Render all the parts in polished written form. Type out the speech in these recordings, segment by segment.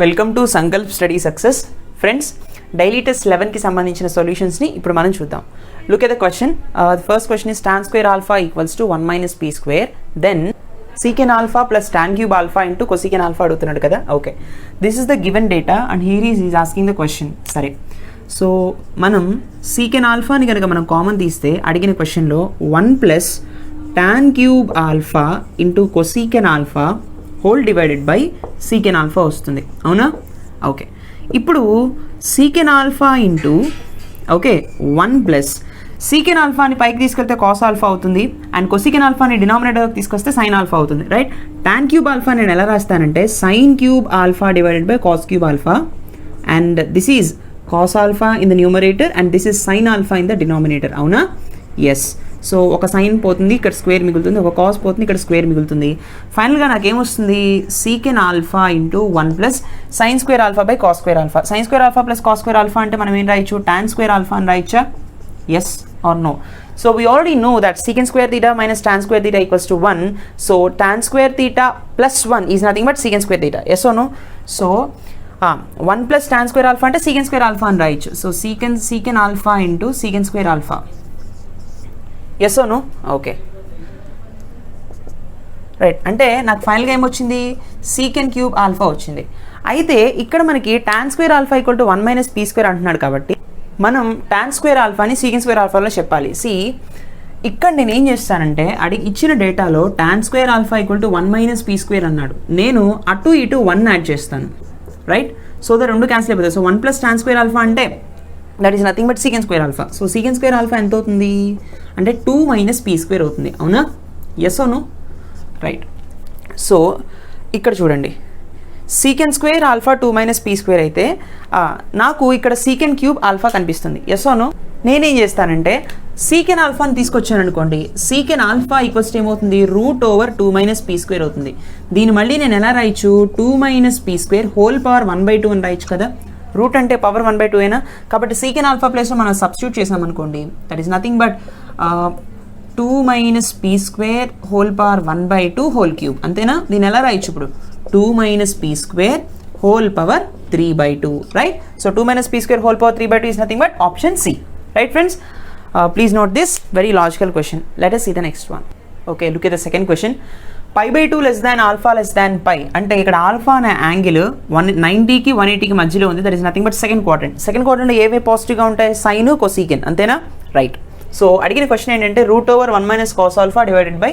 Welcome to Sankalp study success. Friends, daily test 11 కి సంబంధించిన సొల్యూషన్స్ని ఇప్పుడు మనం చూద్దాం. Look at the question. First question is tan square alpha equals to 1 minus p square. Then secant alpha plus tan cube alpha into cosecant alpha అడుగుతున్నాడు కదా. Okay, this is the given data and here is asking the question. సరే, so మనం secant alphaని కనుక మనం common తీస్తే అడిగిన క్వశ్చన్లో 1 plus tan cube alpha into cosecant alpha whole divided by secant alpha వస్తుంది, అవునా? ఓకే, ఇప్పుడు secant alpha into 1 plus secant ఆల్ఫాని పైకి తీసుకెళ్తే కాస్ ఆల్ఫా అవుతుంది అండ్ కొసీకెన్ ఆల్ఫాని డినామినేటర్కి తీసుకొస్తే సైన్ ఆల్ఫా అవుతుంది, రైట్? టాన్ క్యూబ్ ఆల్ఫా నేను ఎలా రాస్తానంటే sine cube alpha divided by cos cube alpha and this is cos alpha in the numerator and this is sine alpha in the denominator, అవునా? Yes. So ఒక sine పోతుంది, ఇక్కడ square మిగులుతుంది, ఒక cos పోతుంది, ఇక్కడ స్క్వేర్ మిగులుతుంది. ఫైనల్గా నాకేమొస్తుంది? Secant alpha into 1 plus sine square alpha by cos square alpha. Sine square alpha plus cos square alpha అంటే మనం ఏం రాయొచ్చు? టాన్ స్క్వేర్ ఆల్ఫా అని రాయొచ్చా? Yes or no? So we already know that secant square theta minus tan square theta equals to 1. So tan square theta plus 1 is nothing but secant square theta. Yes or no? So 1 plus tan square alpha అంటే secant square alpha అని రాయొచ్చు. So secant alpha into secant square alpha. Yes or no? Okay, right. అంటే నాకు ఫైనల్గా ఏమొచ్చింది? సీకెన్ cube alpha వచ్చింది. అయితే ఇక్కడ మనకి tan square alpha equal to 1 minus P square అంటున్నాడు కాబట్టి మనం టాన్ స్క్వేర్ ఆల్ఫాని సీకెన్ స్క్వేర్ ఆల్ఫాలో చెప్పాలి. ఇక్కడ నేను ఏం చేస్తానంటే ఇచ్చిన డేటాలో tan square alpha equal to 1 minus P square అన్నాడు, నేను అటు ఇటు 1 యాడ్ చేస్తాను, రైట్? సో రెండు క్యాన్సిల్ అయిపోతాయి. So 1 plus tan square alpha అంటే that is nothing but secant square alpha. So secant square alpha ఎంత అవుతుంది అంటే 2 మైనస్ పీ స్క్వేర్ అవుతుంది, అవునా? Yes or no? Right. So ఇక్కడ చూడండి, secant square alpha 2 minus P square అయితే నాకు ఇక్కడ సీకెన్ క్యూబ్ ఆల్ఫా కనిపిస్తుంది. Yes or no? నేనేం చేస్తానంటే సీకెన్ ఆల్ఫాని తీసుకొచ్చాను అనుకోండి, సీకెన్ ఆల్ఫా ఈక్వల్స్ ఏమవుతుంది? √2 మైనస్ పీ స్క్వేర్ అవుతుంది. దీన్ని మళ్ళీ నేను ఎలా రాయొచ్చు? 2 minus P square whole power 1/2 అని రాయొచ్చు కదా. రూట్ అంటే పవర్ 1/2 అయినా, కాబట్టి సీకెన్ ఆల్ఫా ప్లేస్లో మనం సబ్స్టిట్యూట్ చేసామనుకోండి, that is nothing but 2 minus P square whole power 1/2 whole cube, అంతేనా? దీన్ని ఎలా రాయొచ్చు ఇప్పుడు? 2 minus P square whole power 3/2, right? So 2 minus P square whole power 3/2 is nothing but option C, right friends? Please note this very logical question. Let us see the next one. Okay, look at the second question. π/2 less than alpha less than పై అంటే ఇక్కడ alpha అనే angle 90కి 180కి మధ్యలో ఉంది. That is nothing but second quadrant. Second క్వాడ్రంట్లో ఏవే పాజిటివ్గా ఉంటాయి? సైన్, కొసీకెన్, అంతేనా? రైట్. సో అడిగిన క్వశ్చన్ ఏంటంటే √1 minus cos alpha divided by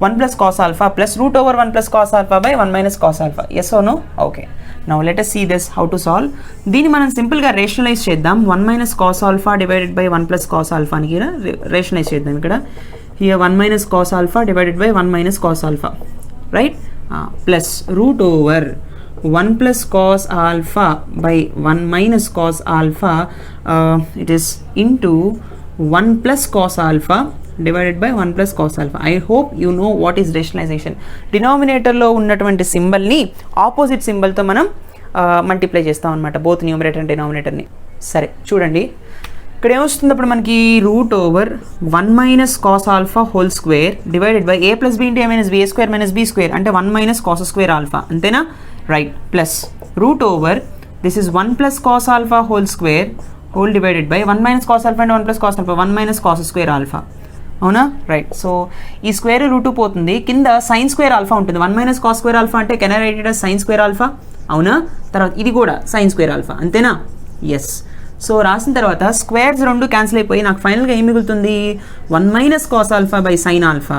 1 plus cos alpha plus √1 plus cos alpha by 1 minus cos alpha. Yes or no? Okay, now let us see this how to solve. దీన్ని మనం సింపుల్గా rationalise చేద్దాం. 1 minus cos alpha divided by 1 plus cos ఆల్ఫాని కూడా rationalise చేద్దాం. ఇక్కడ here 1 minus cos alpha divided by 1 minus cos alpha, right? Plus √1 plus cos alpha by 1 minus cos alpha, it is into 1 plus cos alpha divided by 1 plus cos alpha. I hope you know what is rationalization. డినామినేటర్లో ఉన్నటువంటి సింబల్ని opposite సింబల్తో మనం multiply చేస్తాం అనమాట, both numerator and డినామినేటర్ని. సరే చూడండి, ఇక్కడ ఏమొస్తుంది అప్పుడు మనకి? √1 minus cos alpha whole square divided by a plus B into a minus B square minus B square అంటే 1 మైనస్ కాస్ స్క్వేర్ ఆల్ఫా, అంతేనా? Right. Plus this is 1 plus cos alpha whole square whole divided by 1 minus cos alpha అంటే 1 plus cos alpha 1 minus cos square alpha, అవునా? Right. So ఈ square √2 పోతుంది, కింద sine square alpha ఉంటుంది. 1 minus cos square alpha అంటే can I right it as sign square alpha, అవునా? తర్వాత ఇది కూడా సైన్ స్క్వేర్ ఆల్ఫా, అంతేనా? ఎస్. సో రాసిన తర్వాత స్క్వేర్స్ రెండు క్యాన్సిల్ అయిపోయి నాకు ఫైనల్గా ఏం మిగులుతుంది? 1 minus cos alpha by sine alpha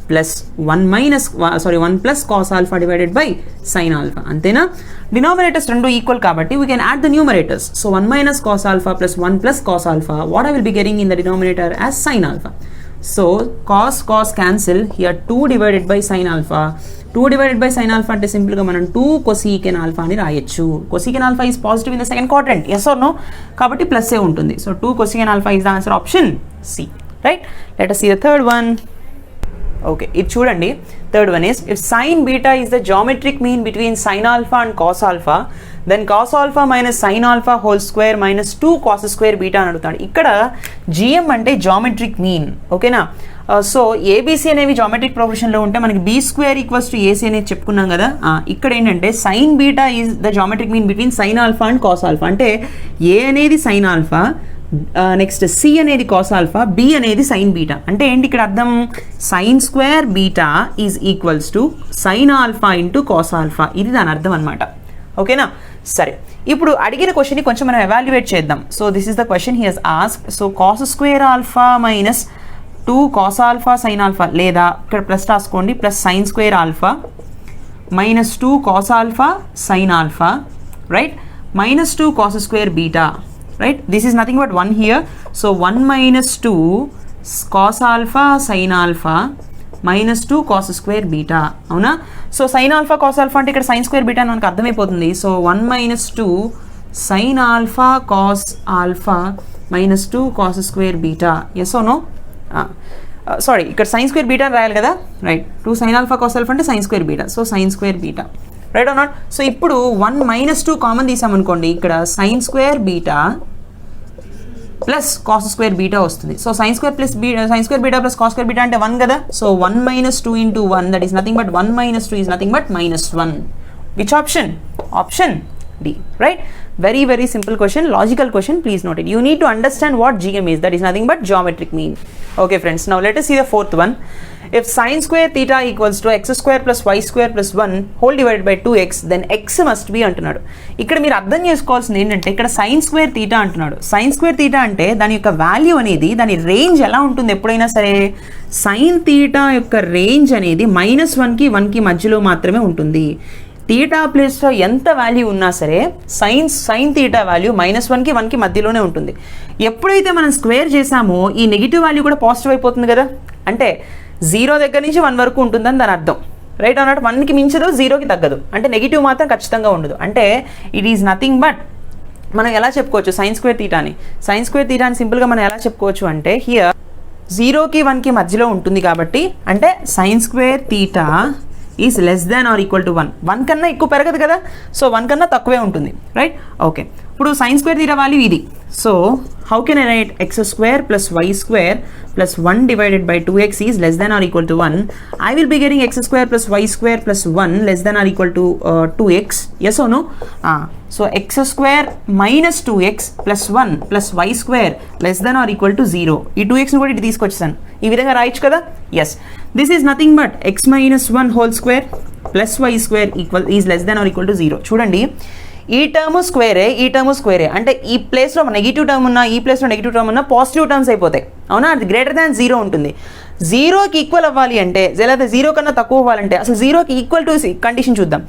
plus 1 plus cos alpha divided by sine alpha, అంతేనా? డినామినేటర్స్ రెండు ఈక్వల్ కాబట్టి we can add the numerators. So 1 minus cos alpha plus 1 plus cos alpha, what I will be getting in the denominator as sine alpha. So cos cancel, here 2 divided by sin alpha. 2 divided by sin alpha అంటే సింపుల్గా మనం 2 cosecant alpha అని రాయొచ్చు. cosecant alpha is positive in the second quadrant, yes or no? కాబట్టి plus ఏ ఉంటుంది. So 2 cosecant alpha is the answer, option C, right? Let us see the third one. ఓకే, ఇది చూడండి. Third one is if sine beta is the geometric mean between sine alpha and cos alpha then cos alpha minus sine alpha whole square minus 2 cos square beta అని అడుగుతాడు. ఇక్కడ GM అంటే geometric mean. ఓకేనా? So ABC అనేవి geometric ప్రోగ్రెషన్లో ఉంటే మనకి B square equals to AC అనేది చెప్పుకున్నాం కదా. ఇక్కడ ఏంటంటే sine beta is the geometric mean between sine alpha and cos alpha. అంటే ఏ అనేది సైన్ ఆల్ఫా, నెక్స్ట్ సి అనేది కాస్ ఆల్ఫా, బి అనేది సైన్ బీటా. అంటే ఏంటి ఇక్కడ అర్థం? Sine square beta is equals to sine alpha into cos alpha. ఇది దాని అర్థం అనమాట. ఓకేనా? సరే, ఇప్పుడు అడిగిన క్వశ్చన్ని కొంచెం మనం ఎవాల్యుయేట్ చేద్దాం. So this is the question he has asked. So cos square alpha minus 2 cos alpha sine alpha, లేదా ఇక్కడ ప్లస్ రాసుకోండి, plus sine square alpha minus 2 cos alpha sine alpha, right, minus 2 cos square beta, right? This is nothing but 1 here. So 1 minus 2 cos alpha sin alpha minus 2 cos square beta. అవునా? So sin alpha cos alpha అంటే ఇక్కడ sin square beta అని మనకు అర్థమైపోతుంది. So 1 minus 2 sin alpha cos alpha minus 2 cos square beta. Yes or no? Sorry, ఇక్కడ sin square beta అని రాయాలి కదా, right. 2 sin alpha cos alpha అంటే sin square beta. So sin square beta, right or not? So ఇప్పుడు 1 మైనస్ 2 common తీసామనుకోండి, ఇక్కడ sine square beta plus cos square beta వస్తుంది. So sine square plus sine square beta plus cos square beta అంటే 1 కదా. So 1 minus 2 into 1, that is nothing but 1 minus 2 is nothing but minus 1. Which option? Option D, right? Very, very simple question, logical question, please note it. You need to understand what GM is, that is nothing but geometric mean. Okay friends, now let us see the fourth one. If sin square theta equals to x square plus y square plus 1 whole divided by 2x, then x must be అంటున్నాడు. ఇక్కడ మీరు అర్థం చేసుకోవాల్సింది ఏంటంటే ఇక్కడ sin square theta అంటున్నాడు. sin square theta అంటే దాని యొక్క వాల్యూ అనేది, దాని రేంజ్ ఎలా ఉంటుంది ఎప్పుడైనా సరే, sin theta యొక్క రేంజ్ అనేది -1కి 1కి మధ్యలో మాత్రమే ఉంటుంది. థీటా ప్లేస్లో ఎంత వాల్యూ ఉన్నా సరే సైన్ థీటా వాల్యూ -1కి 1కి మధ్యలోనే ఉంటుంది. ఎప్పుడైతే మనం స్క్వేర్ చేసామో ఈ నెగిటివ్ వాల్యూ కూడా పాజిటివ్ అయిపోతుంది కదా. అంటే 0 దగ్గర నుంచి 1 వరకు ఉంటుందని దాని అర్థం, రైట్ అన్నట్టు. 1కి మించదు, 0కి తగ్గదు, అంటే నెగిటివ్ మాత్రం ఖచ్చితంగా ఉండదు. అంటే ఇట్ ఈజ్ నథింగ్ బట్, మనం ఎలా చెప్పుకోవచ్చు సైన్ స్క్వేర్ థీటాని? సైన్ స్క్వేర్ థీటాని సింపుల్గా మనం ఎలా చెప్పుకోవచ్చు అంటే హియర్ 0కి 1కి మధ్యలో ఉంటుంది కాబట్టి, అంటే sign square theta is less than or equal to 1. 1 కన్నా ఎక్కువ పెరగదు కదా, సో 1 కన్నా తక్కువే ఉంటుంది, రైట్? ఓకే, ఇప్పుడు సైన్ స్క్వేర్ థీటా వాల్యూ ఇది. So how can I write X square plus Y square plus 1 divided by 2x is less than or equal to 1. I will be getting X square plus Y square plus 1 less than or equal to 2x. Yes or no? So X square minus 2x plus 1 plus Y square less than or equal to 0. ఈ 2xని కూడా ఇటు తీసుకొచ్చేసాను, ఈ విధంగా రాయొచ్చు కదా. Yes, this is nothing but X minus 1 whole square plus Y square equal is less than or equal to 0. చూడండి, ఈ term స్క్వేరే, ఈ టర్మ్ స్క్వేరే, అంటే ఈ ప్లేస్లో నెగిటివ్ టర్మ్ ఉన్నా, ఈ ప్లేస్లో నెగిటివ్ టర్మ్ ఉన్నా పాజిటివ్ టర్మ్స్ అయిపోతాయి, అవునా? అది గ్రేటర్ దాన్ 0 ఉంటుంది. 0కి ఈక్వల్ అవ్వాలి అంటే, లేదా 0 కన్నా తక్కువ అవ్వాలంటే అసలు 0కి ఈక్వల్ టు కండిషన్ చూద్దాం.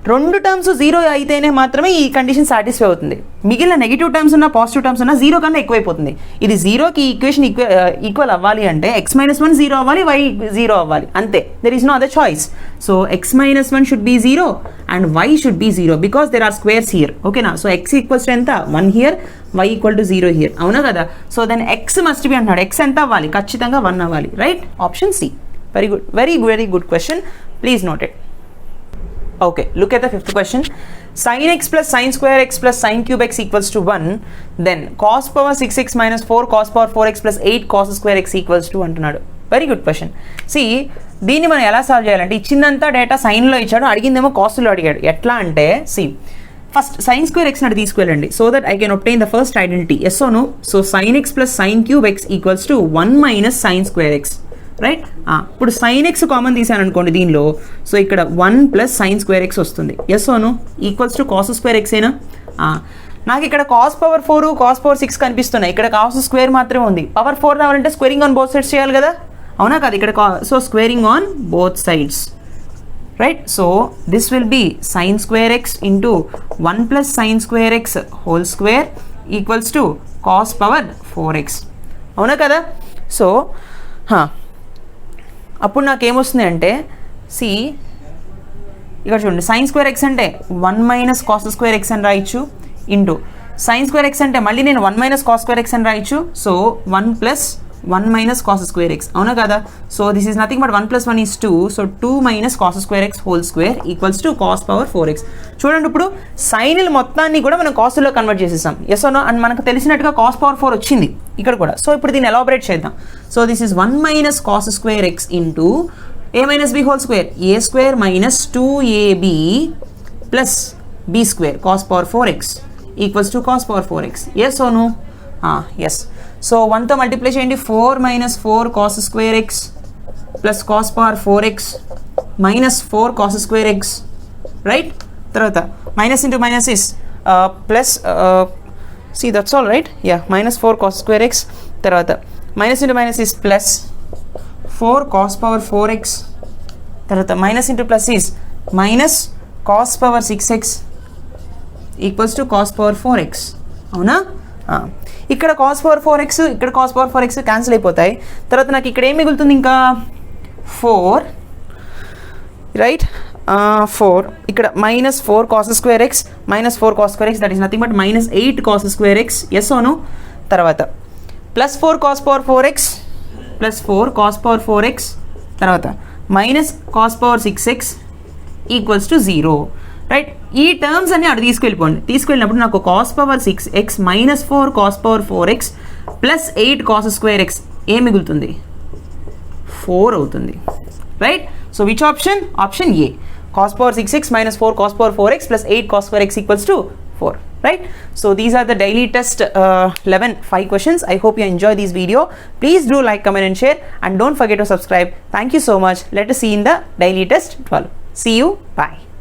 2 టర్మ్స్ 0 అయితేనే మాత్రమే ఈ కండిషన్ సాటిస్ఫై అవుతుంది. మిగిలిన నెగిటివ్ టర్మ్స్ ఉన్నా పాజిటివ్ టర్మ్స్ ఉన్నా 0 కన్నా ఎక్కువైపోతుంది. ఇది 0కి ఈక్వేషన్ ఈక్వల్ అవ్వాలి అంటే x - 1 0 అవ్వాలి, y 0 అవ్వాలి, అంతే. There is no other choice. So x - 1 should be 0 and y should be 0 because there are squares here. ఓకేనా? సో x ఈక్వల్స్ టు ఎంత? 1 here, y equal to 0 here, అవునా కదా? So then x must be అంటున్నాడు. x ఎంత అవ్వాలి? ఖచ్చితంగా 1 అవ్వాలి, right? Option C. Very good, very very good question, please note it. Okay, look at the fifth question. Sin x plus sin square x plus sin cube x equals to 1. Then cos power 6x minus 4 cos power 4x plus 8 cos square x equals to అంటున్నాడు. Very good question. C, దీన్ని మనం ఎలా solve చేయాలంటే ఇచ్చిందంతా data సైన్లో ఇచ్చాడు, అడిగిందేమో కాస్ట్లో అడిగాడు. ఎట్లా అంటే see, first sine square x నాటి తీసుకెళ్ళండి so that I can obtain the first identity. Yes or no? So sine x plus sine cube x equals to 1 minus sine square x, right? ఇప్పుడు sine x common తీసాను అనుకోండి దీనిలో, so ఇక్కడ 1 plus sine square x వస్తుంది. Yes or no? Equals to cos square x ఏనా? నాకు ఇక్కడ cos power 4 cos power 6 కనిపిస్తున్నాయి, ఇక్కడ కాస్ స్క్వేర్ మాత్రమే ఉంది. పవర్ 4 రావాలంటే స్క్వేరింగ్ ఆన్ బోత్ సైడ్స్ చేయాలి కదా, అవునా కదా? ఇక్కడ so squaring on both sides, right? So this will be sign square X into 1 plus sine square X whole square equals to cos power 4x, అవునా కదా? సో అప్పుడు నాకేమొస్తుంది అంటే సి, ఇక్కడ చూడండి, సైన్ స్క్వేర్ ఎక్స్ అంటే 1 మైనస్ కాస్ స్క్వేర్ ఎక్స్ అని రాయొచ్చు, into sine square X అంటే మళ్ళీ నేను 1 మైనస్ కాస్ స్క్వేర్ ఎక్స్ అని రాయొచ్చు. So 1 plus 1 minus cos square x అవునా కదా. So this is nothing but 1 plus 1 is 2. So 2 minus cos square x whole square equals to cos power 4x. చూడండి ఇప్పుడు సైన్ల మొత్తాన్ని కూడా మనం కాస్లో కన్వర్ట్ చేసేసాం. ఎస్ నో అండ్ మనకు తెలిసినట్టుగా cos power 4 వచ్చింది ఇక్కడ కూడా. సో ఇప్పుడు దీన్ని ఎలాబరేట్ చేద్దాం. So this is 1 minus cos square x into a minus b whole square, a square minus 2ab plus b square cos power 4x equals to cos power 4x. Yes or no? Yes. So 1 తో multiply చేయండి. 4 minus 4 cos square x plus cos power 4x minus 4 cos square x, right? తర్వాత minus into minus is plus, see that's all right. Yeah, minus 4 cos square x. తర్వాత minus into minus is plus 4 cos power 4x. తర్వాత minus into plus is minus cos power 6x equals to cos power 4x. అవునా? ఇక్కడ cos power 4x, ఇక్కడ cos power 4x cancel అయిపోతాయి. తర్వాత నాకు ఇక్కడ ఏం మిగులుతుంది ఇంకా 4, రైట్. 4 ఇక్కడ minus 4 cos square x minus 4 cos square x, that is nothing but minus 8 cos square x. Yes or no. తర్వాత plus 4 cos power 4x plus 4 cos power 4x, తర్వాత minus cos power 6x equals to 0, right. ఈ terms అన్ని అటు తీసుకెళ్ళిపోండి. తీసుకెళ్ళినప్పుడు నాకు cos power 6x minus 4 cos power 4x plus 8 cos square x ఏం మిగులుతుంది? 4 అవుతుంది, right. So which option? Option A, cos power 6x minus 4 cos power 4x plus 8 cos square x equals to 4, right. So these are the daily test 11 5 questions. I hope you enjoy this video. Please do like, comment and share, and don't forget to subscribe. Thank you so much. Let us see in the daily test 12. See you. Bye.